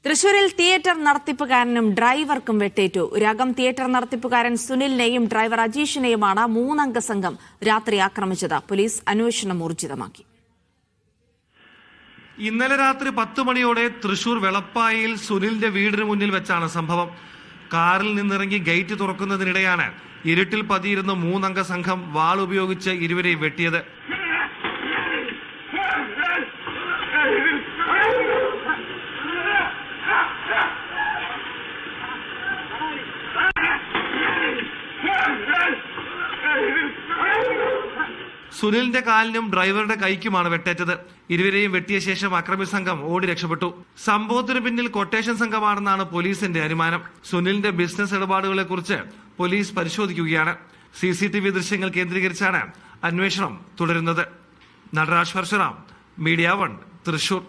തൃശൂരിൽ theatre നടത്തിപ്പുകാരനും ഡ്രൈവർക്കും വെട്ടേറ്റു. രകം theatre നടത്തിപ്പുകാരൻ സുനിലിനെയും driver അജീഷിനെയുമാണ് 3 അംഗ സംഘം രാത്രി ആക്രമിച്ചത്. പോലീസ് അന്വേഷണം ഊർജിതമാക്കി. ഇന്നലെ രാത്രി 10 മണിയോടെ തൃശൂർ വെളപ്പായിൽ സുനിലിന്റെ വീടിന് മുന്നിൽ വെച്ചാണ് സംഭവം. കാറിൽ നിന്നിറങ്ങി ഗേറ്റ് തുറക്കുന്നതിനിടെയാണ് ഇരുട്ടിൽ പതിയിരുന്ന 3 അംഗ സംഘം വാൾ ഉപയോഗിച്ച് ഇരുവരെയും വെട്ടിയത്. സുനിലിന്റെ കാലിനും ഡ്രൈവറുടെ കൈക്കുമാണ് വെട്ടേറ്റത്. ഇരുവരെയും വെട്ടിയ ശേഷം അക്രമി സംഘം ഓടി രക്ഷപ്പെട്ടു. സംഭവത്തിന് പിന്നിൽ കൊട്ടേഷൻ സംഘമാണെന്നാണ് പോലീസിന്റെ അനുമാനം. സുനിലിന്റെ ബിസിനസ് ഇടപാടുകളെ കുറിച്ച് പോലീസ് പരിശോധിക്കുകയാണ്. CCTV ദൃശ്യങ്ങൾ കേന്ദ്രീകരിച്ചാണ് അന്വേഷണം തുടരുന്നത്. നടരാജ് പരശുറാം, മീഡിയ 1, തൃശൂർ.